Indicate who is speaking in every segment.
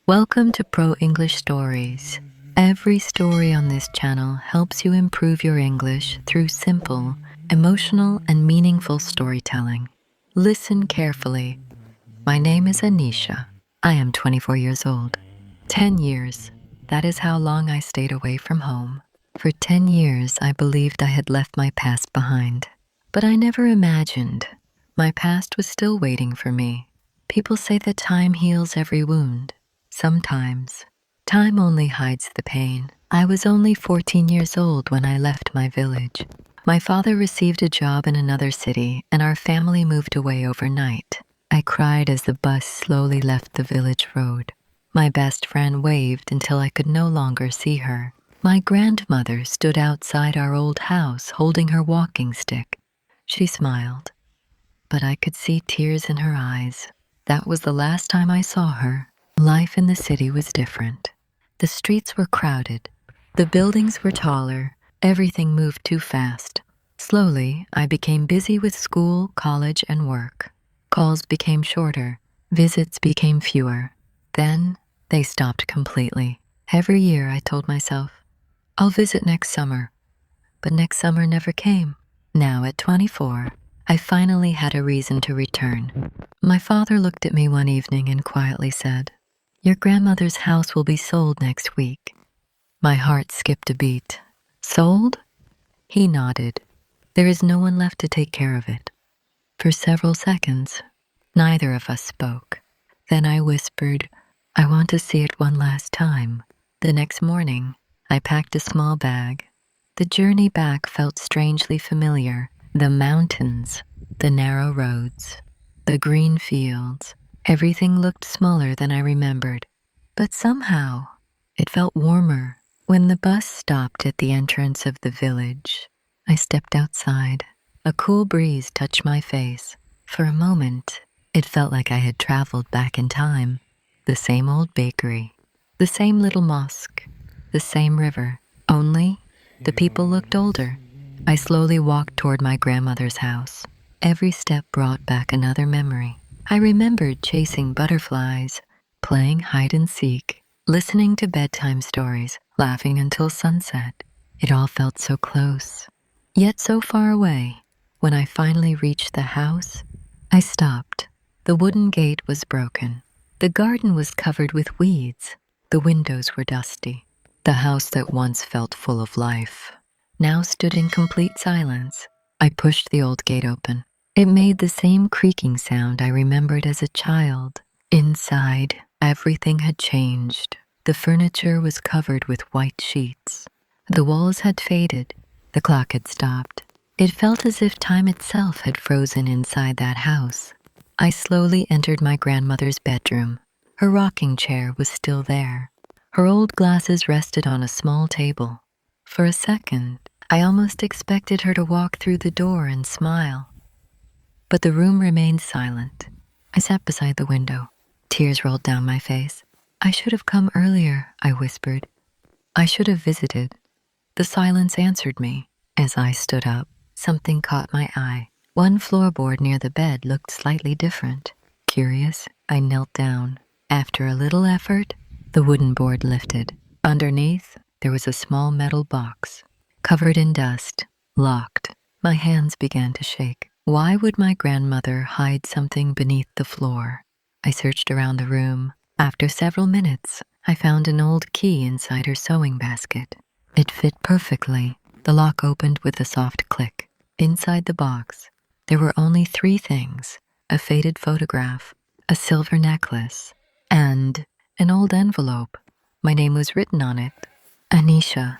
Speaker 1: Welcome to Pro English Stories. Every story on this channel helps you improve your English through simple, emotional, and meaningful storytelling. Listen carefully. My name is Anisha. I am 24 years old. 10 years. That is how long I stayed away from home. For 10 years, I believed I had left my past behind. But I never imagined my past was still waiting for me. People say that time heals every wound. Sometimes, time only hides the pain. I was only 14 years old when I left my village. My father received a job in another city, and our family moved away overnight. I cried as the bus slowly left the village road. My best friend waved until I could no longer see her. My grandmother stood outside our old house holding her walking stick. She smiled, but I could see tears in her eyes. That was the last time I saw her. Life in the city was different. The streets were crowded. The buildings were taller. Everything moved too fast. Slowly, I became busy with school, college, and work. Calls became shorter. Visits became fewer. Then, they stopped completely. Every year, I told myself, I'll visit next summer. But next summer never came. Now, at 24, I finally had a reason to return. My father looked at me one evening and quietly said, "Your grandmother's house will be sold next week." My heart skipped a beat. Sold? He nodded. There is no one left to take care of it. For several seconds, neither of us spoke. Then I whispered, "I want to see it one last time." The next morning, I packed a small bag. The journey back felt strangely familiar. The mountains, the narrow roads, the green fields. Everything looked smaller than I remembered, but somehow it felt warmer. When the bus stopped at the entrance of the village, I stepped outside. A cool breeze touched my face. For a moment, it felt like I had traveled back in time. The same old bakery, the same little mosque, the same river. Only, the people looked older. I slowly walked toward my grandmother's house. Every step brought back another memory. I remembered chasing butterflies, playing hide and seek, listening to bedtime stories, laughing until sunset. It all felt so close, yet so far away. When I finally reached the house, I stopped. The wooden gate was broken. The garden was covered with weeds. The windows were dusty. The house that once felt full of life now stood in complete silence. I pushed the old gate open. It made the same creaking sound I remembered as a child. Inside, everything had changed. The furniture was covered with white sheets. The walls had faded. The clock had stopped. It felt as if time itself had frozen inside that house. I slowly entered my grandmother's bedroom. Her rocking chair was still there. Her old glasses rested on a small table. For a second, I almost expected her to walk through the door and smile. But the room remained silent. I sat beside the window. Tears rolled down my face. "I should have come earlier," I whispered. "I should have visited." The silence answered me. As I stood up, something caught my eye. One floorboard near the bed looked slightly different. Curious, I knelt down. After a little effort, the wooden board lifted. Underneath, there was a small metal box, covered in dust, locked. My hands began to shake. Why would my grandmother hide something beneath the floor? I searched around the room. After several minutes, I found an old key inside her sewing basket. It fit perfectly. The lock opened with a soft click. Inside the box, there were only 3 things: a faded photograph, a silver necklace, and an old envelope. My name was written on it, Anisha.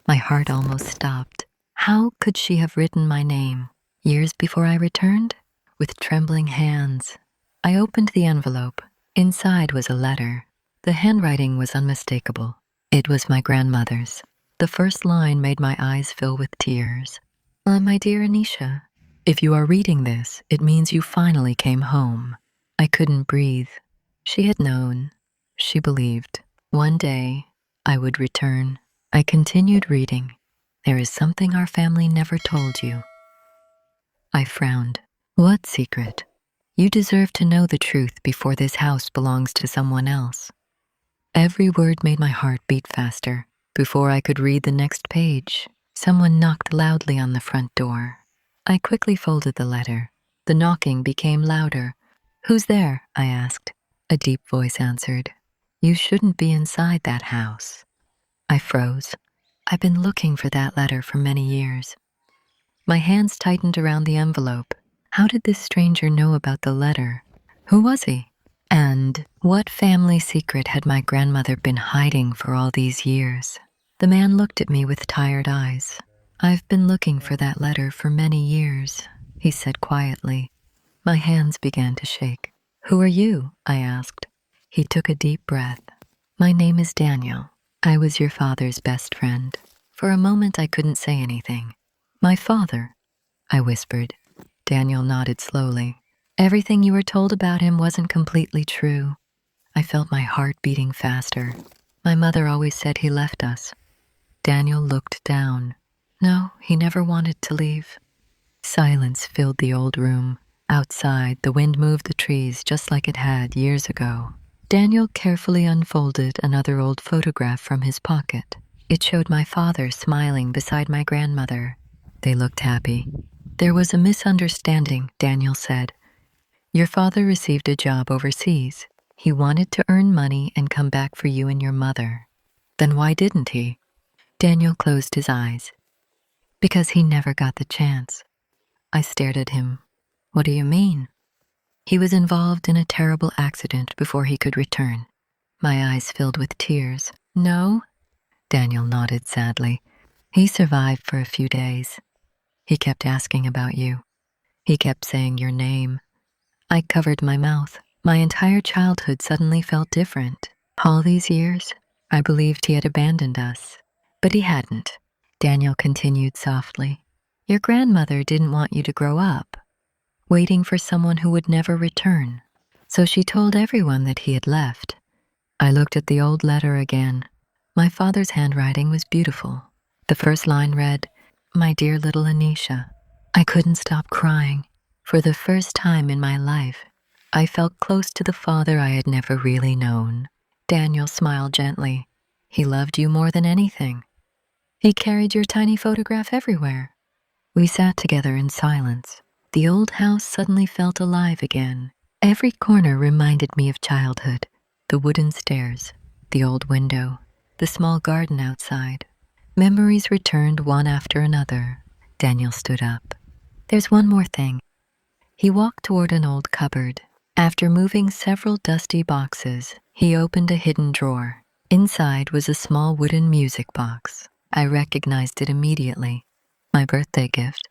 Speaker 1: My heart almost stopped. How could she have written my name? Years before I returned? With trembling hands, I opened the envelope. Inside was a letter. The handwriting was unmistakable. It was my grandmother's. The first line made my eyes fill with tears. My dear Anisha, if you are reading this, it means you finally came home." I couldn't breathe. She had known. She believed. One day, I would return. I continued reading. "There is something our family never told you." I frowned. "What secret?" "You deserve to know the truth before this house belongs to someone else." Every word made my heart beat faster. Before I could read the next page, someone knocked loudly on the front door. I quickly folded the letter. The knocking became louder. "Who's there?" I asked. A deep voice answered. "You shouldn't be inside that house." I froze. I've been looking for that letter for many years. My hands tightened around the envelope. How did this stranger know about the letter? Who was he? And what family secret had my grandmother been hiding for all these years? The man looked at me with tired eyes. "I've been looking for that letter for many years," he said quietly. My hands began to shake. "Who are you?" I asked. He took a deep breath. "My name is Daniel. I was your father's best friend." For a moment I couldn't say anything. "My father?" I whispered. Daniel nodded slowly. "Everything you were told about him wasn't completely true." I felt my heart beating faster. "My mother always said he left us." Daniel looked down. "No, he never wanted to leave." Silence filled the old room. Outside, the wind moved the trees just like it had years ago. Daniel carefully unfolded another old photograph from his pocket. It showed my father smiling beside my grandmother. They looked happy. "There was a misunderstanding," Daniel said. "Your father received a job overseas. He wanted to earn money and come back for you and your mother." "Then why didn't he?" Daniel closed his eyes. "Because he never got the chance." I stared at him. "What do you mean?" "He was involved in a terrible accident before he could return." My eyes filled with tears. "No?" Daniel nodded sadly. "He survived for a few days. He kept asking about you. He kept saying your name." I covered my mouth. My entire childhood suddenly felt different. All these years, I believed he had abandoned us. But he hadn't. Daniel continued softly. "Your grandmother didn't want you to grow up, waiting for someone who would never return. So she told everyone that he had left." I looked at the old letter again. My father's handwriting was beautiful. The first line read, "My dear little Anisha." I couldn't stop crying. For the first time in my life, I felt close to the father I had never really known. Daniel smiled gently. "He loved you more than anything. He carried your tiny photograph everywhere." We sat together in silence. The old house suddenly felt alive again. Every corner reminded me of childhood. The wooden stairs, the old window, the small garden outside. Memories returned one after another. Daniel stood up. "There's one more thing." He walked toward an old cupboard. After moving several dusty boxes, he opened a hidden drawer. Inside was a small wooden music box. I recognized it immediately. "My birthday gift,"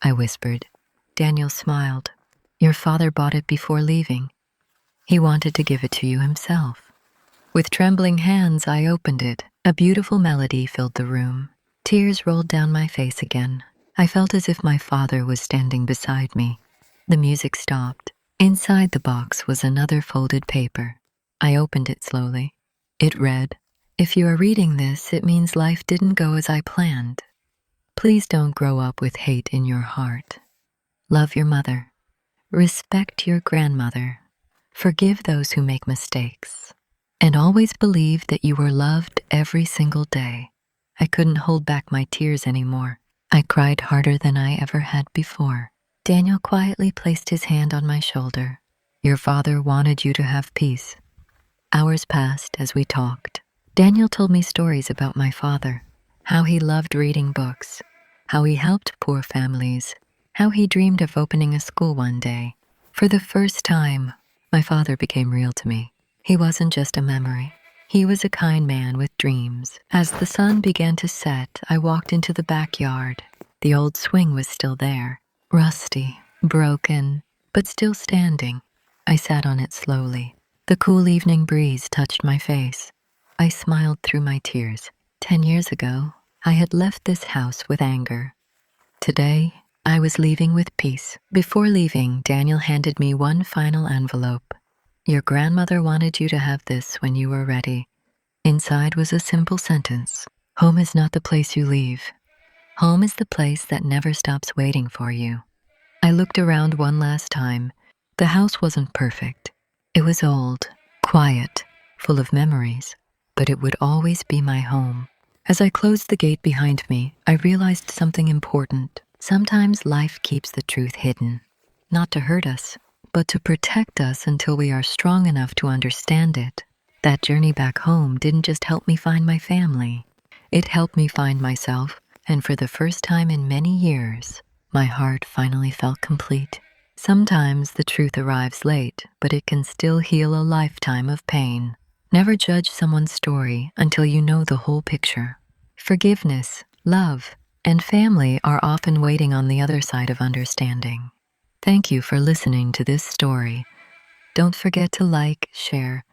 Speaker 1: I whispered. Daniel smiled. "Your father bought it before leaving. He wanted to give it to you himself." With trembling hands, I opened it. A beautiful melody filled the room. Tears rolled down my face again. I felt as if my father was standing beside me. The music stopped. Inside the box was another folded paper. I opened it slowly. It read, "If you are reading this, it means life didn't go as I planned. Please don't grow up with hate in your heart. Love your mother. Respect your grandmother. Forgive those who make mistakes. And always believe that you are loved every single day." I couldn't hold back my tears anymore. I cried harder than I ever had before. Daniel quietly placed his hand on my shoulder. "Your father wanted you to have peace." Hours passed as we talked. Daniel told me stories about my father, how he loved reading books, how he helped poor families, how he dreamed of opening a school one day. For the first time, my father became real to me. He wasn't just a memory. He was a kind man with dreams. As the sun began to set, I walked into the backyard. The old swing was still there, rusty, broken, but still standing. I sat on it slowly. The cool evening breeze touched my face. I smiled through my tears. 10 years ago, I had left this house with anger. Today, I was leaving with peace. Before leaving, Daniel handed me one final envelope. "Your grandmother wanted you to have this when you were ready." Inside was a simple sentence. "Home is not the place you leave. Home is the place that never stops waiting for you." I looked around one last time. The house wasn't perfect. It was old, quiet, full of memories, but it would always be my home. As I closed the gate behind me, I realized something important. Sometimes life keeps the truth hidden, not to hurt us, but to protect us until we are strong enough to understand it. That journey back home didn't just help me find my family, it helped me find myself, and for the first time in many years, my heart finally felt complete. Sometimes the truth arrives late, but it can still heal a lifetime of pain. Never judge someone's story until you know the whole picture. Forgiveness, love, and family are often waiting on the other side of understanding. Thank you for listening to this story. Don't forget to like, share,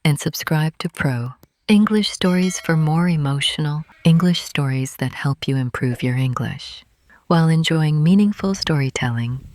Speaker 1: and subscribe to Pro English Stories for more emotional English stories that help you improve your English while enjoying meaningful storytelling